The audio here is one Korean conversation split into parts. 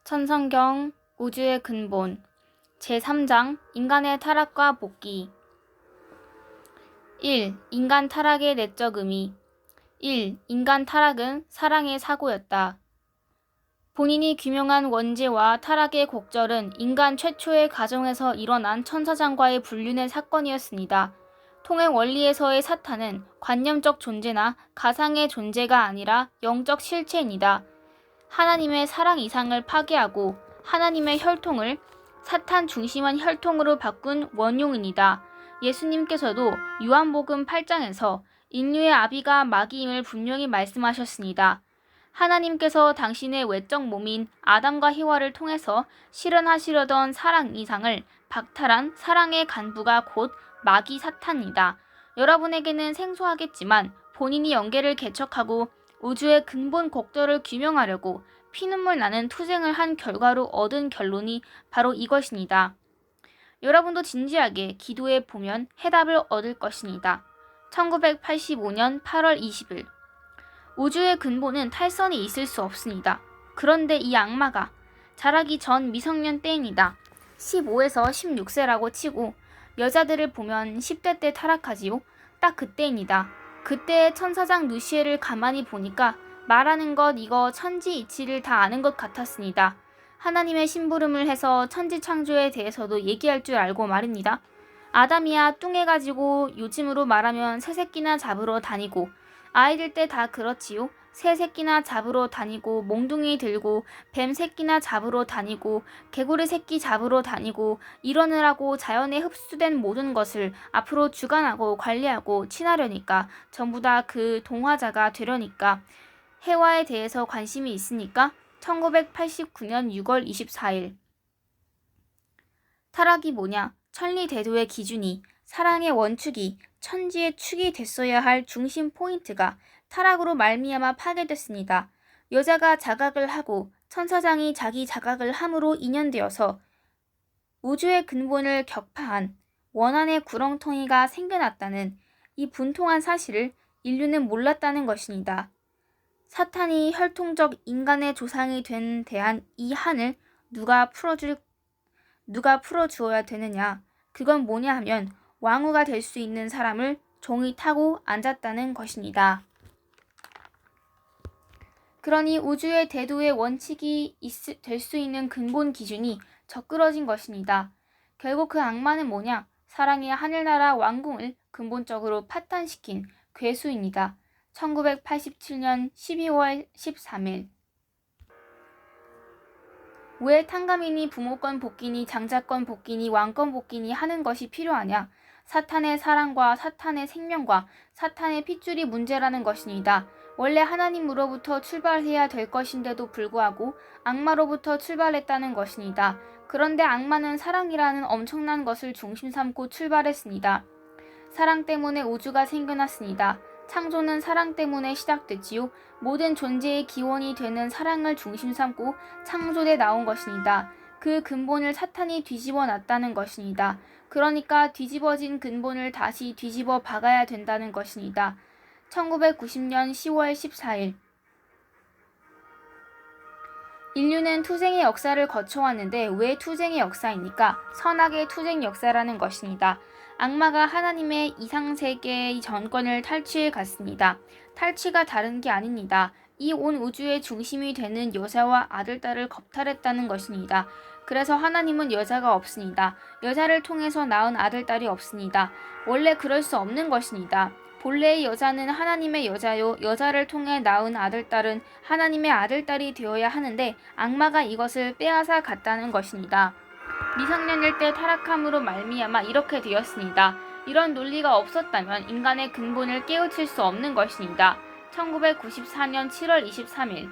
천성경 우주의 근본 제3장 인간의 타락과 복귀 1. 인간 타락의 내적 의미 1. 인간 타락은 사랑의 사고였다. 본인이 규명한 원죄와 타락의 곡절은 인간 최초의 가정에서 일어난 천사장과의 불륜의 사건이었습니다. 통행 원리에서의 사탄은 관념적 존재나 가상의 존재가 아니라 영적 실체입니다. 하나님의 사랑 이상을 파괴하고 하나님의 혈통을 사탄 중심한 혈통으로 바꾼 원흉입니다. 예수님께서도 요한복음 8장에서 인류의 아비가 마귀임을 분명히 말씀하셨습니다. 하나님께서 당신의 외적 몸인 아담과 히와를 통해서 실현하시려던 사랑 이상을 박탈한 사랑의 간부가 곧 마귀 사탄이다. 여러분에게는 생소하겠지만 본인이 영계를 개척하고 우주의 근본 곡절을 규명하려고 피눈물 나는 투쟁을 한 결과로 얻은 결론이 바로 이것입니다. 여러분도 진지하게 기도해 보면 해답을 얻을 것입니다. 1985년 8월 20일 우주의 근본은 탈선이 있을 수 없습니다. 그런데 이 악마가 자라기 전 미성년 때입니다. 15에서 16세라고 치고 여자들을 보면 10대 때 타락하지요. 딱 그때입니다. 그때의 천사장 루시엘을 가만히 보니까 말하는 것 이거 천지이치를 다 아는 것 같았습니다. 하나님의 심부름을 해서 천지창조에 대해서도 얘기할 줄 알고 말입니다. 아담이야 뚱해가지고 요즘으로 말하면 새새끼나 잡으러 다니고 아이들 때 다 그렇지요. 새새끼나 잡으러 다니고 몽둥이 들고 뱀 새끼나 잡으러 다니고 개구리 새끼 잡으러 다니고 이러느라고 자연에 흡수된 모든 것을 앞으로 주관하고 관리하고 친하려니까 전부 다 그 동화자가 되려니까 해와에 대해서 관심이 있으니까 1989년 6월 24일 타락이 뭐냐? 천리대도의 기준이 사랑의 원축이 천지의 축이 됐어야 할 중심 포인트가 타락으로 말미암아 파괴됐습니다. 여자가 자각을 하고 천사장이 자기 자각을 함으로 인연되어서 우주의 근본을 격파한 원한의 구렁텅이가 생겨났다는 이 분통한 사실을 인류는 몰랐다는 것입니다. 사탄이 혈통적 인간의 조상이 된 대한 이 한을 누가 풀어주어야 되느냐? 그건 뭐냐 하면 왕후가 될 수 있는 사람을 종이 타고 앉았다는 것입니다. 그러니 우주의 대도의 원칙이 될 수 있는 근본 기준이 적그러진 것입니다. 결국 그 악마는 뭐냐? 사랑의 하늘나라 왕궁을 근본적으로 파탄시킨 괴수입니다. 1987년 12월 13일 왜 탕감이니 부모권 복귀니 장자권 복귀니 왕권 복귀니 하는 것이 필요하냐? 사탄의 사랑과 사탄의 생명과 사탄의 핏줄이 문제라는 것입니다. 원래 하나님으로부터 출발해야 될 것인데도 불구하고 악마로부터 출발했다는 것입니다. 그런데 악마는 사랑이라는 엄청난 것을 중심 삼고 출발했습니다. 사랑 때문에 우주가 생겨났습니다. 창조는 사랑 때문에 시작됐지요. 모든 존재의 기원이 되는 사랑을 중심 삼고 창조돼 나온 것입니다. 그 근본을 사탄이 뒤집어 놨다는 것입니다. 그러니까 뒤집어진 근본을 다시 뒤집어 박아야 된다는 것입니다. 1990년 10월 14일 인류는 투쟁의 역사를 거쳐왔는데 왜 투쟁의 역사입니까? 선악의 투쟁 역사라는 것입니다. 악마가 하나님의 이상세계의 전권을 탈취해 갔습니다. 탈취가 다른 게 아닙니다. 이 온 우주의 중심이 되는 여자와 아들딸을 겁탈했다는 것입니다. 그래서 하나님은 여자가 없습니다. 여자를 통해서 낳은 아들딸이 없습니다. 원래 그럴 수 없는 것입니다. 본래의 여자는 하나님의 여자요 여자를 통해 낳은 아들딸은 하나님의 아들딸이 되어야 하는데 악마가 이것을 빼앗아 갔다는 것입니다. 미성년일 때 타락함으로 말미암아 이렇게 되었습니다. 이런 논리가 없었다면 인간의 근본을 깨우칠 수 없는 것입니다. 1994년 7월 23일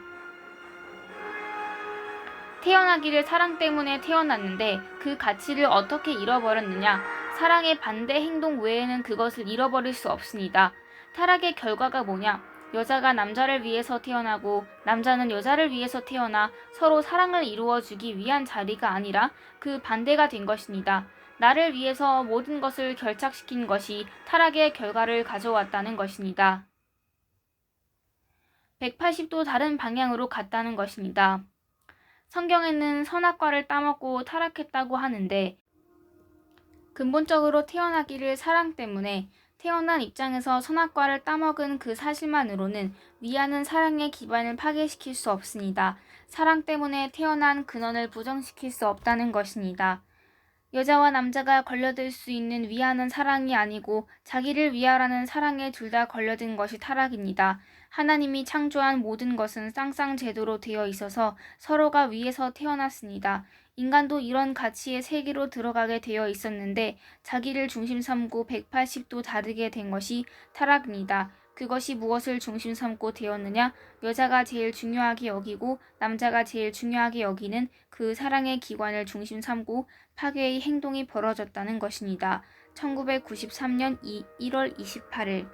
태어나기를 사랑 때문에 태어났는데 그 가치를 어떻게 잃어버렸느냐? 사랑의 반대 행동 외에는 그것을 잃어버릴 수 없습니다. 타락의 결과가 뭐냐? 여자가 남자를 위해서 태어나고 남자는 여자를 위해서 태어나 서로 사랑을 이루어주기 위한 자리가 아니라 그 반대가 된 것입니다. 나를 위해서 모든 것을 결착시킨 것이 타락의 결과를 가져왔다는 것입니다. 180도 다른 방향으로 갔다는 것입니다. 성경에는 선악과를 따먹고 타락했다고 하는데 근본적으로 태어나기를 사랑 때문에 태어난 입장에서 선악과를 따먹은 그 사실만으로는 위하는 사랑의 기반을 파괴시킬 수 없습니다. 사랑 때문에 태어난 근원을 부정시킬 수 없다는 것입니다. 여자와 남자가 걸려들 수 있는 위하는 사랑이 아니고 자기를 위하라는 사랑에 둘 다 걸려든 것이 타락입니다. 하나님이 창조한 모든 것은 쌍쌍제도로 되어 있어서 서로가 위에서 태어났습니다. 인간도 이런 가치의 세계로 들어가게 되어 있었는데 자기를 중심 삼고 180도 다르게 된 것이 타락입니다. 그것이 무엇을 중심 삼고 되었느냐? 여자가 제일 중요하게 여기고 남자가 제일 중요하게 여기는 그 사랑의 기관을 중심 삼고 파괴의 행동이 벌어졌다는 것입니다. 1993년 1월 28일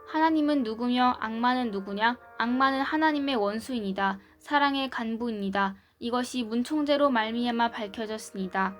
하나님은 누구며 악마는 누구냐? 악마는 하나님의 원수입니다. 사랑의 간부입니다. 이것이 문총재로 말미암아 밝혀졌습니다.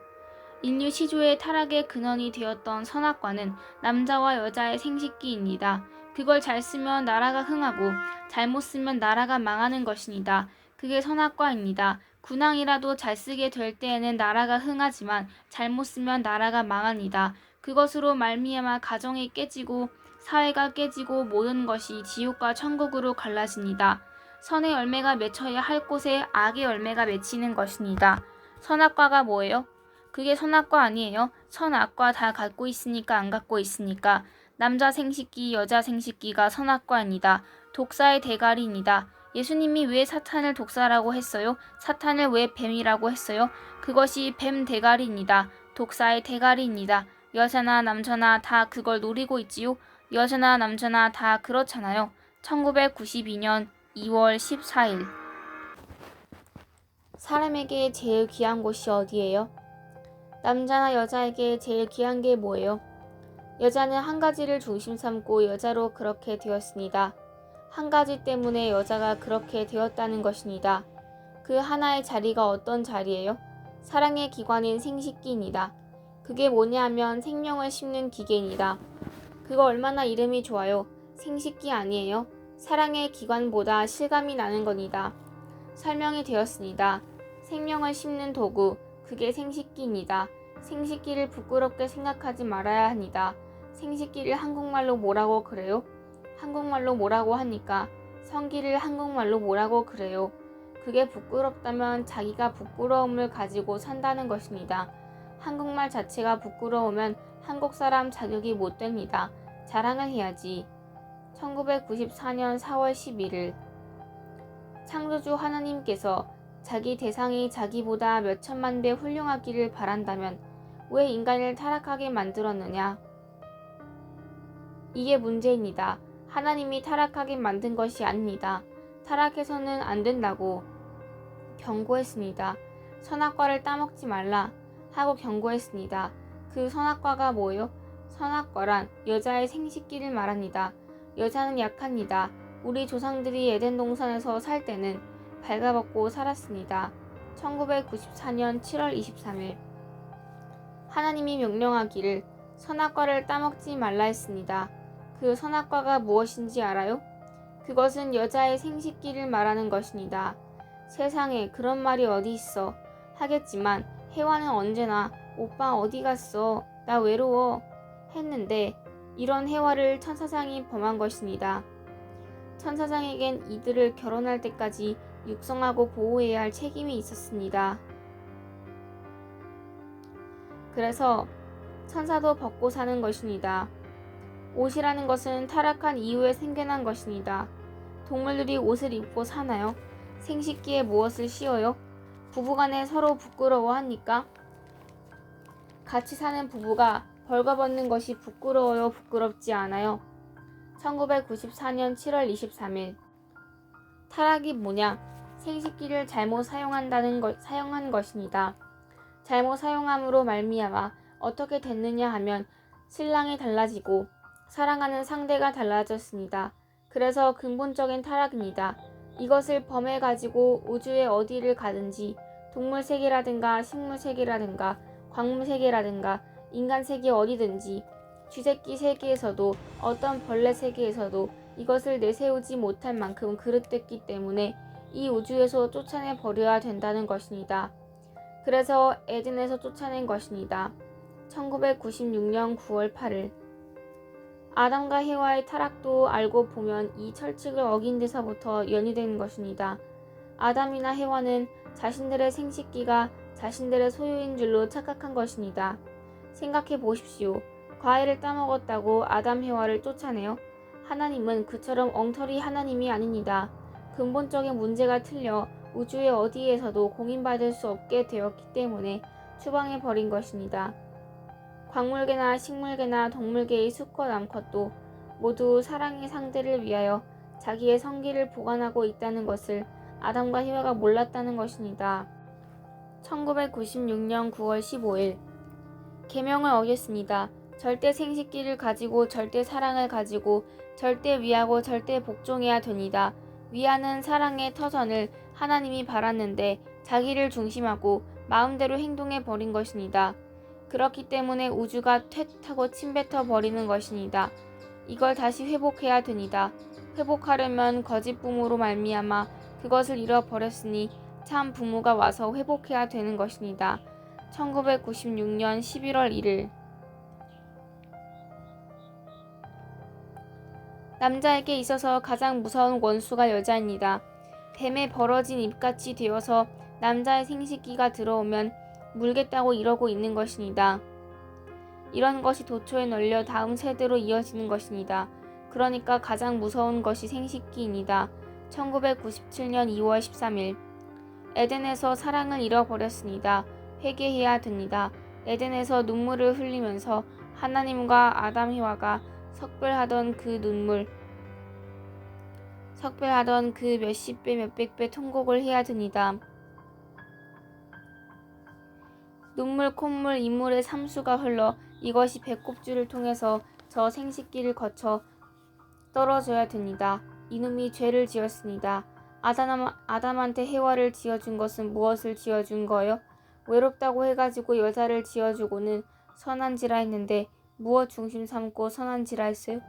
인류 시조의 타락의 근원이 되었던 선악과는 남자와 여자의 생식기입니다. 그걸 잘 쓰면 나라가 흥하고 잘못 쓰면 나라가 망하는 것입니다. 그게 선악과입니다. 군왕이라도 잘 쓰게 될 때에는 나라가 흥하지만 잘못 쓰면 나라가 망합니다. 그것으로 말미암아 가정이 깨지고 사회가 깨지고 모든 것이 지옥과 천국으로 갈라집니다. 선의 열매가 맺혀야 할 곳에 악의 열매가 맺히는 것입니다. 선악과가 뭐예요? 그게 선악과 아니에요. 선악과 다 갖고 있으니까 안 갖고 있으니까. 남자 생식기, 여자 생식기가 선악과입니다. 독사의 대가리입니다. 예수님이 왜 사탄을 독사라고 했어요? 사탄을 왜 뱀이라고 했어요? 그것이 뱀 대가리입니다. 독사의 대가리입니다. 여자나 남자나 다 그걸 노리고 있지요. 여자나 남자나 다 그렇잖아요. 1992년 2월 14일 사람에게 제일 귀한 곳이 어디예요? 남자나 여자에게 제일 귀한 게 뭐예요? 여자는 한 가지를 중심 삼고 여자로 그렇게 되었습니다. 한 가지 때문에 여자가 그렇게 되었다는 것입니다. 그 하나의 자리가 어떤 자리예요? 사랑의 기관인 생식기입니다. 그게 뭐냐 하면 생명을 심는 기계입니다. 그거 얼마나 이름이 좋아요. 생식기 아니에요? 사랑의 기관보다 실감이 나는 겁니다. 설명이 되었습니다. 생명을 심는 도구, 그게 생식기입니다. 생식기를 부끄럽게 생각하지 말아야 합니다. 생식기를 한국말로 뭐라고 그래요? 한국말로 뭐라고 하니까 성기를 한국말로 뭐라고 그래요? 그게 부끄럽다면 자기가 부끄러움을 가지고 산다는 것입니다. 한국말 자체가 부끄러우면 한국 사람 자격이 못 됩니다. 자랑을 해야지. 1994년 4월 11일 창조주 하나님께서 자기 대상이 자기보다 몇천만 배 훌륭하기를 바란다면 왜 인간을 타락하게 만들었느냐? 이게 문제입니다. 하나님이 타락하게 만든 것이 아닙니다. 타락해서는 안 된다고 경고했습니다. 선악과를 따먹지 말라 하고 경고했습니다. 그 선악과가 뭐요? 선악과란 여자의 생식기를 말합니다. 여자는 약합니다. 우리 조상들이 에덴 동산에서 살 때는 발가벗고 살았습니다. 1994년 7월 23일 하나님이 명령하기를 선악과를 따먹지 말라 했습니다. 그 선악과가 무엇인지 알아요? 그것은 여자의 생식기를 말하는 것입니다. 세상에 그런 말이 어디 있어 하겠지만 해와는 언제나 오빠 어디 갔어? 나 외로워 했는데 이런 해와를 천사장이 범한 것입니다. 천사장에겐 이들을 결혼할 때까지 육성하고 보호해야 할 책임이 있었습니다. 그래서 천사도 벗고 사는 것입니다. 옷이라는 것은 타락한 이후에 생겨난 것입니다. 동물들이 옷을 입고 사나요? 생식기에 무엇을 씌워요? 부부간에 서로 부끄러워하니까? 같이 사는 부부가 벌거벗는 것이 부끄러워요? 부끄럽지 않아요? 1994년 7월 23일 타락이 뭐냐? 생식기를 잘못 사용한 것입니다. 잘못 사용함으로 말미암아 어떻게 됐느냐 하면 신랑이 달라지고 사랑하는 상대가 달라졌습니다. 그래서 근본적인 타락입니다. 이것을 범해가지고 우주의 어디를 가든지 동물 세계라든가 식물 세계라든가 광물 세계라든가 인간 세계 어디든지 쥐새끼 세계에서도 어떤 벌레 세계에서도 이것을 내세우지 못할 만큼 그릇됐기 때문에 이 우주에서 쫓아내 버려야 된다는 것입니다. 그래서 에덴에서 쫓아낸 것입니다. 1996년 9월 8일 아담과 해와의 타락도 알고 보면 이 철칙을 어긴 데서부터 연유된 것입니다. 아담이나 해와는 자신들의 생식기가 자신들의 소유인 줄로 착각한 것입니다. 생각해 보십시오. 과일을 따먹었다고 아담 해와를 쫓아내요? 하나님은 그처럼 엉터리 하나님이 아닙니다. 근본적인 문제가 틀려 우주의 어디에서도 공인받을 수 없게 되었기 때문에 추방해 버린 것입니다. 광물계나 식물계나 동물계의 수컷 암컷도 모두 사랑의 상대를 위하여 자기의 성기를 보관하고 있다는 것을 아담과 히와가 몰랐다는 것입니다. 1996년 9월 15일 계명을 어겼습니다. 절대 생식기를 가지고 절대 사랑을 가지고 절대 위하고 절대 복종해야 됩니다. 위하는 사랑의 터전을 하나님이 바랐는데 자기를 중심하고 마음대로 행동해 버린 것입니다. 그렇기 때문에 우주가 퇴하고 침뱉어 버리는 것입니다. 이걸 다시 회복해야 됩니다. 회복하려면 거짓 부모로 말미암아 그것을 잃어버렸으니 참 부모가 와서 회복해야 되는 것입니다. 1996년 11월 1일 남자에게 있어서 가장 무서운 원수가 여자입니다. 뱀의 벌어진 입같이 되어서 남자의 생식기가 들어오면 물겠다고 이러고 있는 것입니다. 이런 것이 도처에 널려 다음 세대로 이어지는 것입니다. 그러니까 가장 무서운 것이 생식기입니다. 1997년 2월 13일 에덴에서 사랑을 잃어버렸습니다. 회개해야 됩니다. 에덴에서 눈물을 흘리면서 하나님과 아담 해와가 석별하던 그 몇십 배 몇백 배 통곡을 해야 됩니다. 눈물 콧물 인물의 삼수가 흘러 이것이 배꼽줄을 통해서 저 생식기를 거쳐 떨어져야 됩니다. 이놈이 죄를 지었습니다. 아담한테 해와를 지어준 것은 무엇을 지어준 거요? 외롭다고 해가지고 여자를 지어주고는 선한지라 했는데 무엇 중심 삼고 선한지라 했어요?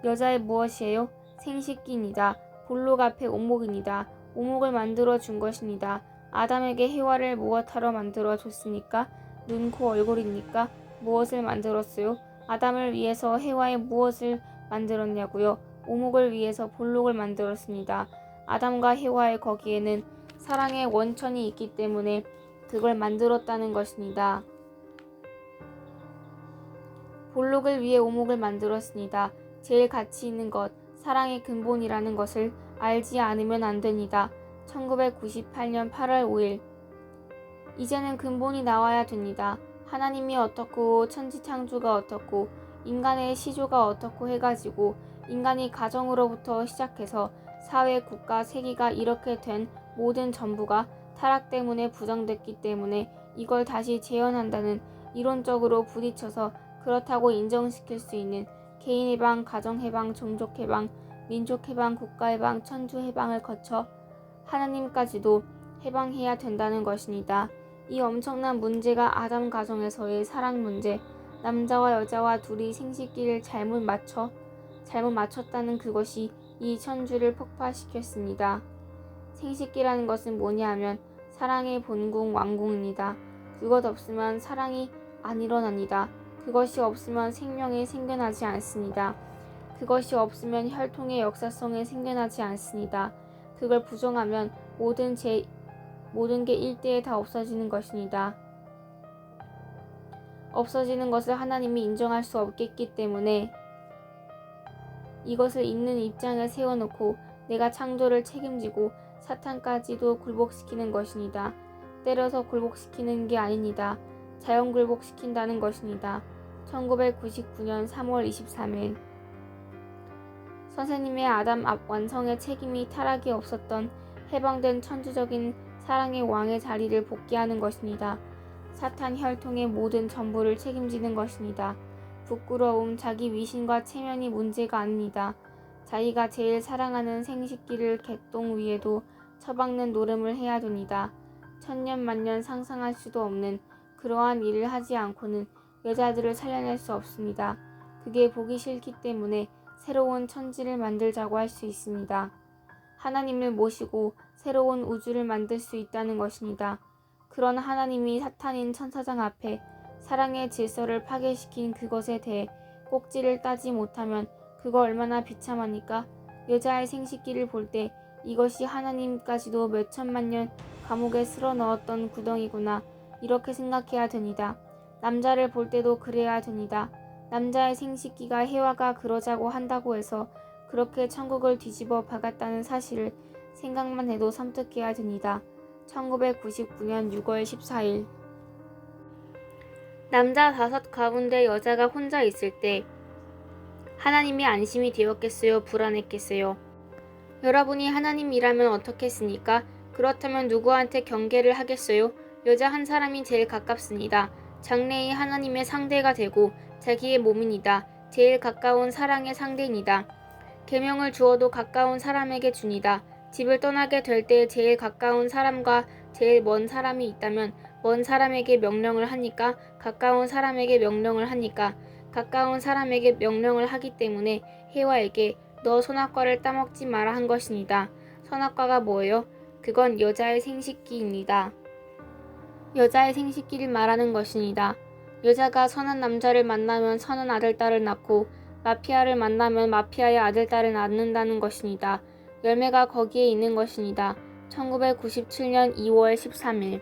여자의 무엇이에요? 생식기입니다. 볼록 앞에 오목입니다. 오목을 만들어 준 것입니다. 아담에게 해와를 무엇하러 만들어 줬습니까? 눈, 코, 얼굴입니까? 무엇을 만들었어요? 아담을 위해서 해와에 무엇을 만들었냐고요? 오목을 위해서 볼록을 만들었습니다. 아담과 해와의 거기에는 사랑의 원천이 있기 때문에 그걸 만들었다는 것입니다. 볼록을 위해 오목을 만들었습니다. 제일 가치 있는 것, 사랑의 근본이라는 것을 알지 않으면 안 됩니다. 1998년 8월 5일 이제는 근본이 나와야 됩니다. 하나님이 어떻고 천지창조가 어떻고 인간의 시조가 어떻고 해가지고 인간이 가정으로부터 시작해서 사회, 국가, 세계가 이렇게 된 모든 전부가 타락 때문에 부정됐기 때문에 이걸 다시 재현한다는 이론적으로 부딪혀서 그렇다고 인정시킬 수 있는 개인해방, 가정해방, 종족해방, 민족해방, 국가해방, 천주해방을 거쳐 하나님까지도 해방해야 된다는 것입니다. 이 엄청난 문제가 아담 가정에서의 사랑 문제, 남자와 여자와 둘이 생식기를 잘못 맞췄다는 그것이 이 천주를 폭파시켰습니다. 생식기라는 것은 뭐냐 하면 사랑의 본궁 왕궁입니다. 그것 없으면 사랑이 안 일어납니다. 그것이 없으면 생명이 생겨나지 않습니다. 그것이 없으면 혈통의 역사성이 생겨나지 않습니다. 그걸 부정하면 모든 게 일대에 다 없어지는 것입니다. 없어지는 것을 하나님이 인정할 수 없겠기 때문에 이것을 있는 입장에 세워놓고 내가 창조를 책임지고 사탄까지도 굴복시키는 것입니다. 때려서 굴복시키는 게 아닙니다. 자연 굴복시킨다는 것입니다. 1999년 3월 23일 선생님의 아담 완성의 책임이 타락이 없었던 해방된 천주적인 사랑의 왕의 자리를 복귀하는 것입니다. 사탄 혈통의 모든 전부를 책임지는 것입니다. 부끄러움, 자기 위신과 체면이 문제가 아닙니다. 자기가 제일 사랑하는 생식기를 개똥 위에도 처박는 노름을 해야 됩니다. 천년만년 상상할 수도 없는 그러한 일을 하지 않고는 여자들을 살려낼 수 없습니다. 그게 보기 싫기 때문에 새로운 천지를 만들자고 할 수 있습니다. 하나님을 모시고 새로운 우주를 만들 수 있다는 것입니다. 그런 하나님이 사탄인 천사장 앞에 사랑의 질서를 파괴시킨 그것에 대해 꼭지를 따지 못하면 그거 얼마나 비참하니까. 여자의 생식기를 볼 때 이것이 하나님까지도 몇천만 년 감옥에 쓸어 넣었던 구덩이구나, 이렇게 생각해야 됩니다. 남자를 볼 때도 그래야 됩니다. 남자의 생식기가 해와가 그러자고 한다고 해서 그렇게 천국을 뒤집어 박았다는 사실을 생각만 해도 섬뜩해야 됩니다. 1999년 6월 14일. 남자 5 가운데 여자가 혼자 있을 때 하나님이 안심이 되었겠어요? 불안했겠어요? 여러분이 하나님이라면 어떻겠습니까? 그렇다면 누구한테 경계를 하겠어요? 여자 한 사람이 제일 가깝습니다. 장래의 하나님의 상대가 되고 자기의 몸입니다. 제일 가까운 사랑의 상대입니다. 계명을 주어도 가까운 사람에게 줍니다. 집을 떠나게 될 때 제일 가까운 사람과 제일 먼 사람이 있다면 먼 사람에게 명령을 하니까 가까운 사람에게 명령을 하니까 가까운 사람에게 명령을 하기 때문에 해와에게 너 선악과를 따먹지 마라 한 것입니다. 선악과가 뭐예요? 그건 여자의 생식기입니다. 여자의 생식기를 말하는 것입니다. 여자가 선한 남자를 만나면 선한 아들, 딸을 낳고 마피아를 만나면 마피아의 아들, 딸을 낳는다는 것입니다. 열매가 거기에 있는 것입니다. 1997년 2월 13일.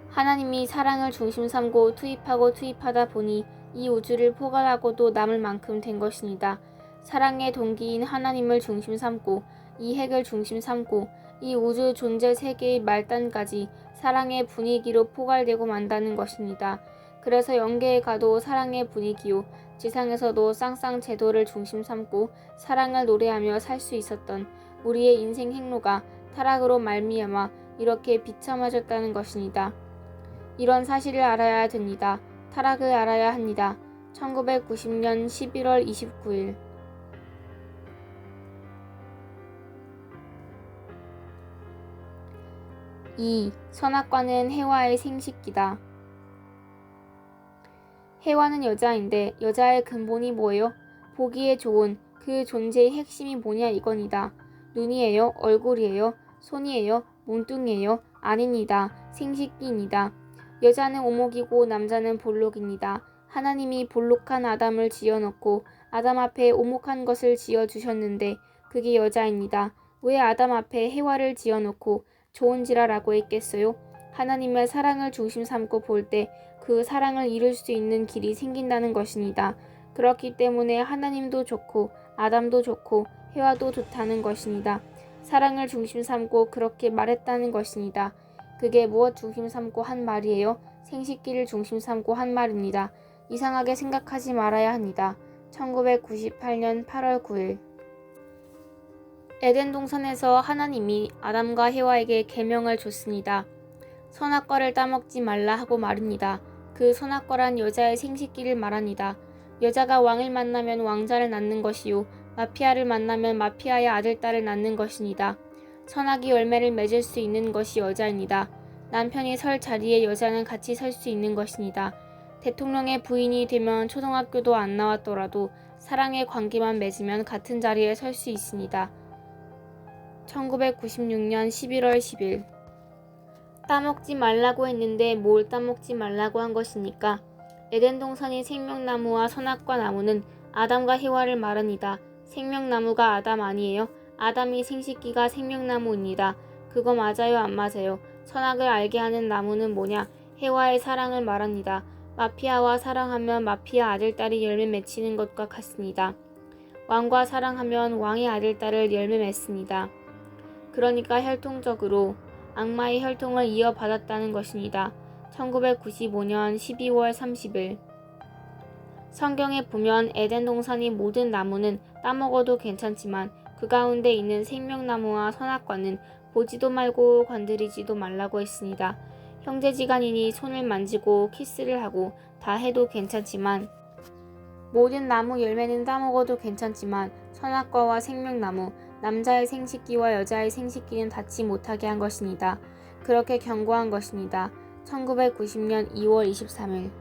하나님이 사랑을 중심 삼고 투입하고 투입하다 보니 이 우주를 포괄하고도 남을 만큼 된 것입니다. 사랑의 동기인 하나님을 중심 삼고 이 핵을 중심 삼고 이 우주 존재 세계의 말단까지 사랑의 분위기로 포괄되고 만다는 것입니다. 그래서 영계에 가도 사랑의 분위기요, 지상에서도 쌍쌍 제도를 중심 삼고 사랑을 노래하며 살 수 있었던 우리의 인생 행로가 타락으로 말미암아 이렇게 비참해졌다는 것입니다. 이런 사실을 알아야 됩니다. 타락을 알아야 합니다. 1990년 11월 29일. 선악과는 해와의 생식기다. 해와는 여자인데 여자의 근본이 뭐예요? 보기에 좋은 그 존재의 핵심이 뭐냐 이건이다. 눈이에요? 얼굴이에요? 손이에요? 몸뚱이에요? 아닙니다. 생식기입니다. 여자는 오목이고 남자는 볼록입니다. 하나님이 볼록한 아담을 지어놓고 아담 앞에 오목한 것을 지어주셨는데 그게 여자입니다. 왜 아담 앞에 해와를 지어놓고 좋은지라라고 했겠어요? 하나님의 사랑을 중심 삼고 볼 때 그 사랑을 이룰 수 있는 길이 생긴다는 것입니다. 그렇기 때문에 하나님도 좋고 아담도 좋고 해와도 좋다는 것입니다. 사랑을 중심 삼고 그렇게 말했다는 것입니다. 그게 무엇 중심 삼고 한 말이에요? 생식기를 중심 삼고 한 말입니다. 이상하게 생각하지 말아야 합니다. 1998년 8월 9일. 에덴 동산에서 하나님이 아담과 해와에게 계명을 줬습니다. 선악과를 따먹지 말라 하고 말입니다. 그 선악과란 여자의 생식기를 말합니다. 여자가 왕을 만나면 왕자를 낳는 것이요, 마피아를 만나면 마피아의 아들, 딸을 낳는 것입니다. 선악이 열매를 맺을 수 있는 것이 여자입니다. 남편이 설 자리에 여자는 같이 설 수 있는 것입니다. 대통령의 부인이 되면 초등학교도 안 나왔더라도 사랑의 관계만 맺으면 같은 자리에 설 수 있습니다. 1996년 11월 10일. 따먹지 말라고 했는데 뭘 따먹지 말라고 한 것입니까? 에덴 동산의 생명나무와 선악과 나무는 아담과 해와를 말합니다. 생명나무가 아담 아니에요? 아담이 생식기가 생명나무입니다. 그거 맞아요, 안 맞아요? 선악을 알게 하는 나무는 뭐냐? 해와의 사랑을 말합니다. 마피아와 사랑하면 마피아 아들, 딸이 열매 맺히는 것과 같습니다. 왕과 사랑하면 왕의 아들, 딸을 열매 맺습니다. 그러니까 혈통적으로 악마의 혈통을 이어받았다는 것입니다. 1995년 12월 30일. 성경에 보면 에덴 동산의 모든 나무는 따먹어도 괜찮지만 그 가운데 있는 생명나무와 선악과는 보지도 말고 건드리지도 말라고 했습니다. 형제지간이니 손을 만지고 키스를 하고 다 해도 괜찮지만, 모든 나무 열매는 따먹어도 괜찮지만 선악과와 생명나무, 남자의 생식기와 여자의 생식기는 닿지 못하게 한 것입니다. 그렇게 경고한 것입니다. 1990년 2월 23일.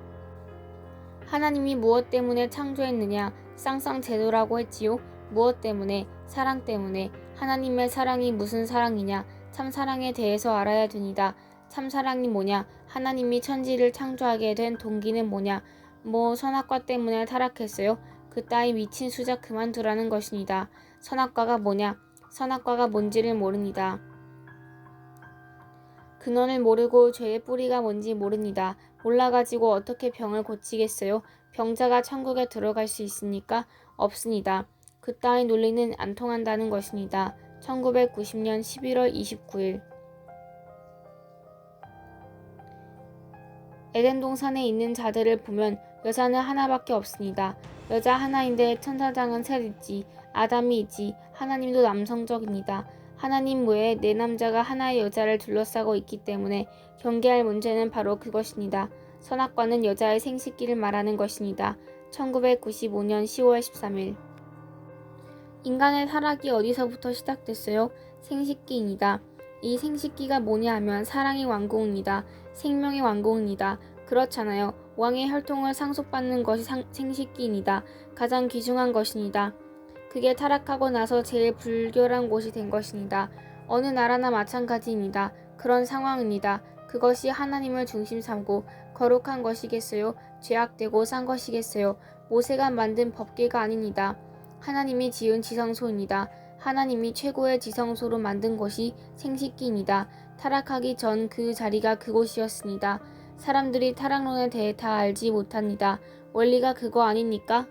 하나님이 무엇 때문에 창조했느냐? 쌍쌍 제도라고 했지요. 무엇 때문에? 사랑 때문에. 하나님의 사랑이 무슨 사랑이냐? 참사랑에 대해서 알아야 됩니다. 참사랑이 뭐냐? 하나님이 천지를 창조하게 된 동기는 뭐냐? 뭐 선악과 때문에 타락했어요? 그따위 미친 수작 그만두라는 것입니다. 선악과가 뭐냐? 선악과가 뭔지를 모릅니다. 근원을 모르고 죄의 뿌리가 뭔지 모릅니다. 몰라가지고 어떻게 병을 고치겠어요? 병자가 천국에 들어갈 수 있습니까? 없습니다. 그따위 논리는 안 통한다는 것입니다. 1990년 11월 29일 에덴 동산에 있는 자들을 보면 여자는 하나밖에 없습니다. 여자 하나인데 천사장은 셋이지, 아담이 있지, 하나님도 남성적입니다. 하나님 외에 네 남자가 하나의 여자를 둘러싸고 있기 때문에 경계할 문제는 바로 그것입니다. 선악과는 여자의 생식기를 말하는 것입니다. 1995년 10월 13일 인간의 타락이 어디서부터 시작됐어요? 생식기입니다. 이 생식기가 뭐냐 하면 사랑의 완공입니다. 생명의 완공입니다. 그렇잖아요. 왕의 혈통을 상속받는 것이 생식기입니다. 가장 귀중한 것입니다. 그게 타락하고 나서 제일 불결한 곳이 된 것입니다. 어느 나라나 마찬가지입니다. 그런 상황입니다. 그것이 하나님을 중심 삼고 거룩한 것이겠어요? 죄악되고 싼 것이겠어요? 모세가 만든 법계가 아닙니다. 하나님이 지은 지성소입니다. 하나님이 최고의 지성소로 만든 곳이 생식기입니다. 타락하기 전 그 자리가 그곳이었습니다. 사람들이 타락론에 대해 다 알지 못합니다. 원리가 그거 아닙니까?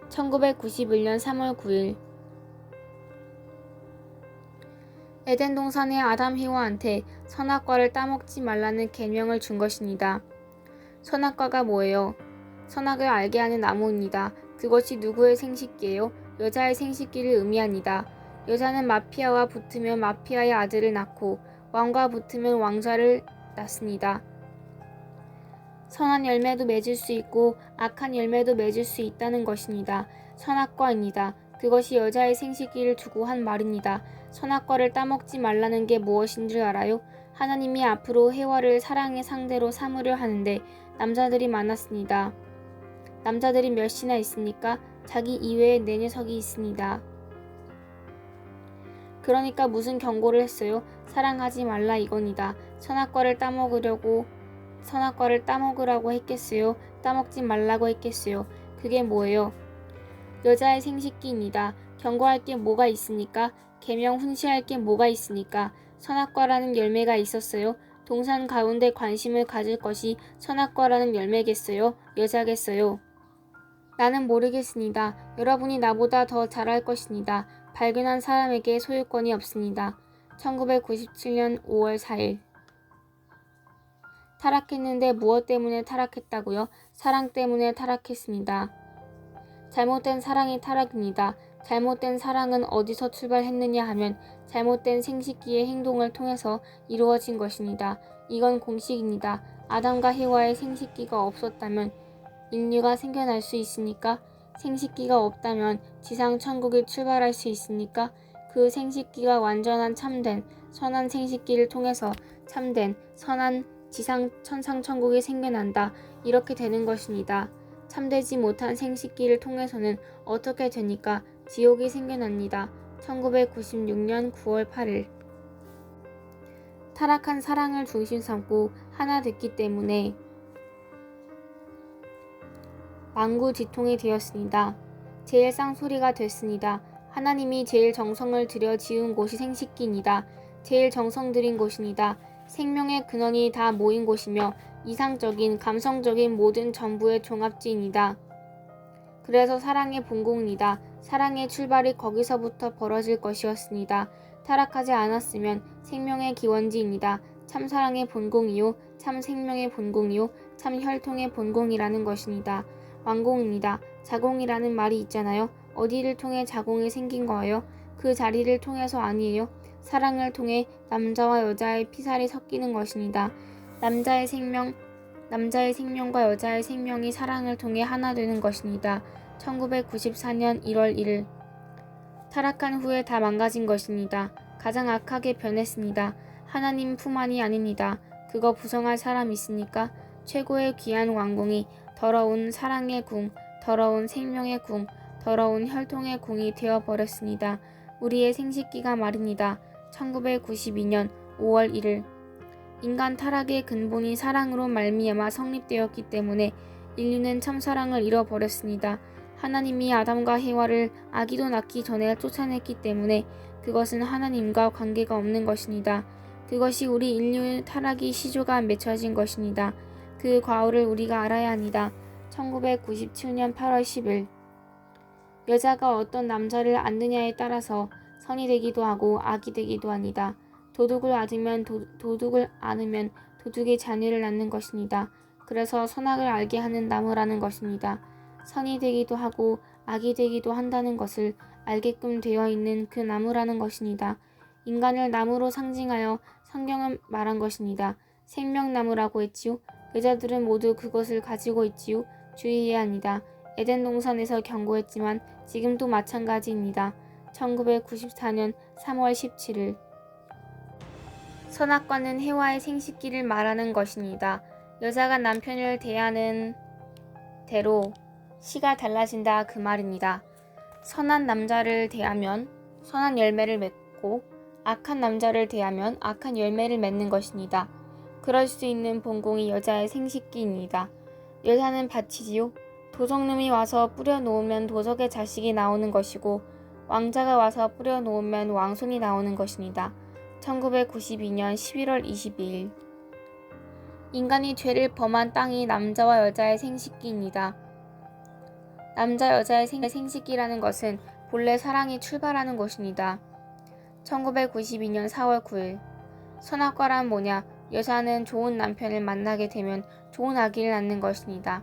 1991년 3월 9일 에덴 동산의 아담 히와한테 선악과를 따먹지 말라는 계명을 준 것입니다. 선악과가 뭐예요? 선악을 알게 하는 나무입니다. 그것이 누구의 생식기예요? 여자의 생식기를 의미합니다. 여자는 마피아와 붙으면 마피아의 아들을 낳고 왕과 붙으면 왕자를 낳습니다. 선한 열매도 맺을 수 있고 악한 열매도 맺을 수 있다는 것입니다. 선악과입니다. 그것이 여자의 생식기를 두고 한 말입니다. 선악과를 따먹지 말라는 게 무엇인 줄 알아요? 하나님이 앞으로 해와를 사랑의 상대로 삼으려 하는데 남자들이 많았습니다. 남자들이 몇이나 있습니까? 자기 이외에 네 녀석이 있습니다. 그러니까 무슨 경고를 했어요? 사랑하지 말라 이겁니다. 선악과를 따먹으라고 했겠어요? 따먹지 말라고 했겠어요? 그게 뭐예요? 여자의 생식기입니다. 경고할 게 뭐가 있습니까? 계명 훈시할 게 뭐가 있습니까? 선악과라는 열매가 있었어요? 동산 가운데 관심을 가질 것이 선악과라는 열매겠어요? 여자겠어요? 나는 모르겠습니다. 여러분이 나보다 더 잘할 것입니다. 발견한 사람에게 소유권이 없습니다. 1997년 5월 4일 타락했는데 무엇 때문에 타락했다고요? 사랑 때문에 타락했습니다. 잘못된 사랑이 타락입니다. 잘못된 사랑은 어디서 출발했느냐 하면 잘못된 생식기의 행동을 통해서 이루어진 것입니다. 이건 공식입니다. 아담과 해와의 생식기가 없었다면 인류가 생겨날 수 있습니까? 생식기가 없다면 지상 천국이 출발할 수 있습니까? 그 생식기가 완전한 참된 선한 생식기를 통해서 참된 선한 지상 천상 천국이 생겨난다. 이렇게 되는 것입니다. 참되지 못한 생식기를 통해서는 어떻게 되니까 지옥이 생겨납니다. 1996년 9월 8일 타락한 사랑을 중심 삼고 하나 됐기 때문에 만구지통이 되었습니다. 제일 쌍소리가 됐습니다. 하나님이 제일 정성을 들여 지은 곳이 생식기입니다. 제일 정성 들인 곳입니다. 생명의 근원이 다 모인 곳이며 이상적인 감성적인 모든 전부의 종합지입니다. 그래서 사랑의 본공입니다. 사랑의 출발이 거기서부터 벌어질 것이었습니다. 타락하지 않았으면 생명의 기원지입니다. 참사랑의 본공이요 참생명의 본공이요 참혈통의 본공이라는 것입니다. 완공입니다. 자공이라는 말이 있잖아요. 어디를 통해 자공이 생긴 거예요? 그 자리를 통해서 아니에요. 사랑을 통해 남자와 여자의 피살이 섞이는 것입니다. 남자의 생명과 여자의 생명이 사랑을 통해 하나 되는 것입니다. 1994년 1월 1일 타락한 후에 다 망가진 것입니다. 가장 악하게 변했습니다. 하나님 품 안이 아닙니다. 그거 부정할 사람 있습니까? 최고의 귀한 왕궁이 더러운 사랑의 궁, 더러운 생명의 궁, 더러운 혈통의 궁이 되어버렸습니다. 우리의 생식기가 말입니다. 1992년 5월 1일 인간 타락의 근본이 사랑으로 말미암아 성립되었기 때문에 인류는 참사랑을 잃어버렸습니다. 하나님이 아담과 해와를 아기도 낳기 전에 쫓아냈기 때문에 그것은 하나님과 관계가 없는 것입니다. 그것이 우리 인류의 타락이 시조가 맺혀진 것입니다. 그 과오를 우리가 알아야 합니다. 1997년 8월 10일 여자가 어떤 남자를 앉느냐에 따라서 선이 되기도 하고 악이 되기도 합니다. 도둑을 얻으면 도둑을 안으면 도둑의 자녀를 낳는 것입니다. 그래서 선악을 알게 하는 나무라는 것입니다. 선이 되기도 하고 악이 되기도 한다는 것을 알게끔 되어 있는 그 나무라는 것입니다. 인간을 나무로 상징하여 성경은 말한 것입니다. 생명나무라고 했지요. 여자들은 모두 그것을 가지고 있지요. 주의해야 합니다. 에덴 동산에서 경고했지만 지금도 마찬가지입니다. 1994년 3월 17일 선악과는 해와의 생식기를 말하는 것입니다. 여자가 남편을 대하는 대로 시가 달라진다 그 말입니다. 선한 남자를 대하면 선한 열매를 맺고 악한 남자를 대하면 악한 열매를 맺는 것입니다. 그럴 수 있는 본공이 여자의 생식기입니다. 여자는 밭이지요. 도적놈이 와서 뿌려놓으면 도적의 자식이 나오는 것이고 왕자가 와서 뿌려놓으면 왕손이 나오는 것입니다. 1992년 11월 22일 인간이 죄를 범한 땅이 남자와 여자의 생식기입니다. 남자 여자의 생식기라는 것은 본래 사랑이 출발하는 곳입니다. 1992년 4월 9일 선악과란 뭐냐? 여자는 좋은 남편을 만나게 되면 좋은 아기를 낳는 것입니다.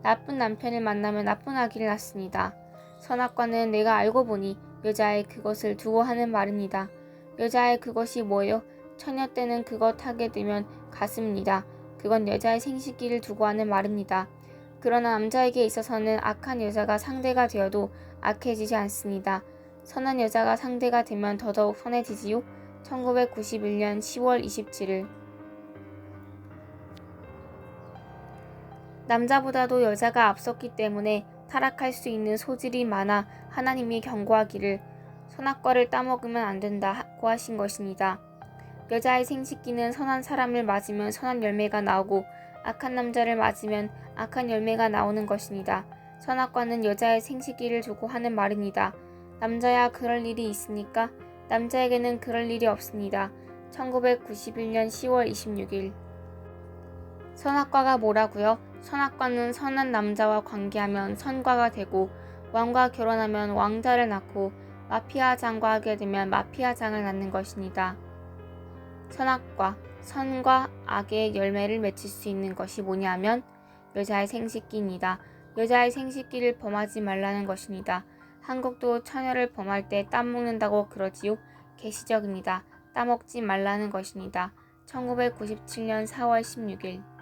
나쁜 남편을 만나면 나쁜 아기를 낳습니다. 선악과는 내가 알고 보니 여자의 그것을 두고 하는 말입니다. 여자의 그것이 뭐예요? 처녀 때는 그것 하게 되면 가슴입니다. 그건 여자의 생식기를 두고 하는 말입니다. 그러나 남자에게 있어서는 악한 여자가 상대가 되어도 악해지지 않습니다. 선한 여자가 상대가 되면 더더욱 선해지지요. 1991년 10월 27일 남자보다도 여자가 앞섰기 때문에 타락할 수 있는 소질이 많아 하나님이 경고하기를 선악과를 따먹으면 안 된다고 하신 것입니다. 여자의 생식기는 선한 사람을 맞으면 선한 열매가 나오고 악한 남자를 맞으면 악한 열매가 나오는 것입니다. 선악과는 여자의 생식기를 두고 하는 말입니다. 남자야 그럴 일이 있습니까? 남자에게는 그럴 일이 없습니다. 1991년 10월 26일 선악과가 뭐라고요? 선악과는 선한 남자와 관계하면 선과가 되고 왕과 결혼하면 왕자를 낳고 마피아장과 하게 되면 마피아장을 낳는 것입니다. 선악과, 선과 악의 열매를 맺힐 수 있는 것이 뭐냐 하면 여자의 생식기입니다. 여자의 생식기를 범하지 말라는 것입니다. 한국도 처녀를 범할 때 따먹는다고 그러지요. 계시적입니다. 따먹지 말라는 것입니다. 1997년 4월 16일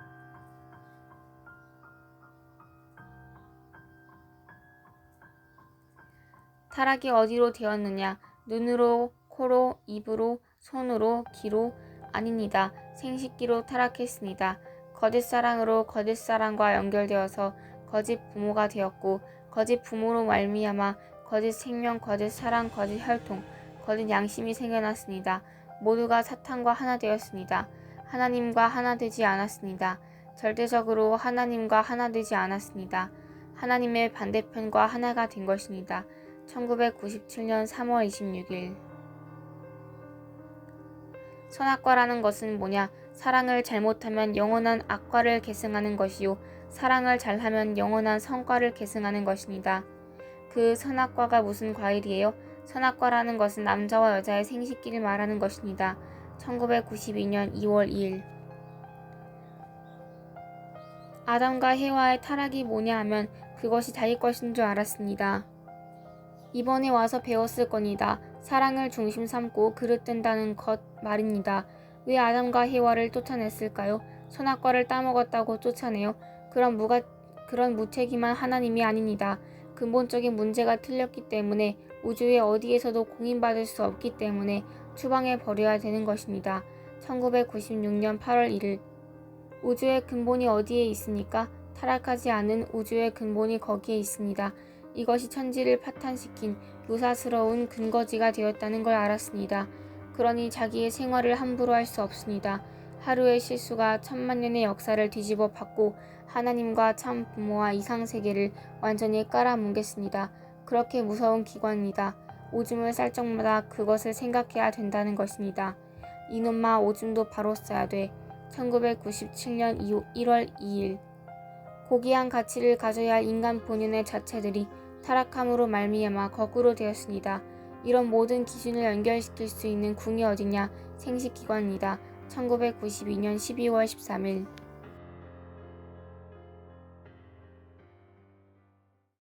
타락이 어디로 되었느냐? 눈으로, 코로, 입으로, 손으로, 귀로? 아닙니다. 생식기로 타락했습니다. 거짓 사랑으로 거짓 사랑과 연결되어서 거짓 부모가 되었고 거짓 부모로 말미암아 거짓 생명, 거짓 사랑, 거짓 혈통, 거짓 양심이 생겨났습니다. 모두가 사탄과 하나 되었습니다. 하나님과 하나 되지 않았습니다. 절대적으로 하나님과 하나 되지 않았습니다. 하나님의 반대편과 하나가 된 것입니다. 1997년 3월 26일 선악과라는 것은 뭐냐? 사랑을 잘못하면 영원한 악과를 계승하는 것이요 사랑을 잘하면 영원한 선과를 계승하는 것입니다. 그 선악과가 무슨 과일이에요? 선악과라는 것은 남자와 여자의 생식기를 말하는 것입니다. 1992년 2월 2일 아담과 해와의 타락이 뭐냐 하면 그것이 자기 것인 줄 알았습니다. 이번에 와서 배웠을 겁니다. 사랑을 중심 삼고 그릇된다는 것 말입니다. 왜 아담과 해와를 쫓아냈을까요? 선악과를 따먹었다고 쫓아내요. 그런 무책임한 하나님이 아닙니다. 근본적인 문제가 틀렸기 때문에 우주의 어디에서도 공인받을 수 없기 때문에 추방해 버려야 되는 것입니다. 1996년 8월 1일 우주의 근본이 어디에 있습니까? 타락하지 않은 우주의 근본이 거기에 있습니다. 이것이 천지를 파탄시킨 유사스러운 근거지가 되었다는 걸 알았습니다. 그러니 자기의 생활을 함부로 할 수 없습니다. 하루의 실수가 천만년의 역사를 뒤집어 받고 하나님과 참 부모와 이상세계를 완전히 깔아뭉갰습니다. 그렇게 무서운 기관입니다. 오줌을 쌀 적마다 그것을 생각해야 된다는 것입니다. 이놈아, 오줌도 바로 싸야 돼. 1997년 1월 2일. 고귀한 가치를 가져야 할 인간 본연의 자체들이 타락함으로 말미암아 거꾸로 되었습니다. 이런 모든 기준을 연결시킬 수 있는 궁이 어디냐? 생식기관입니다. 1992년 12월 13일.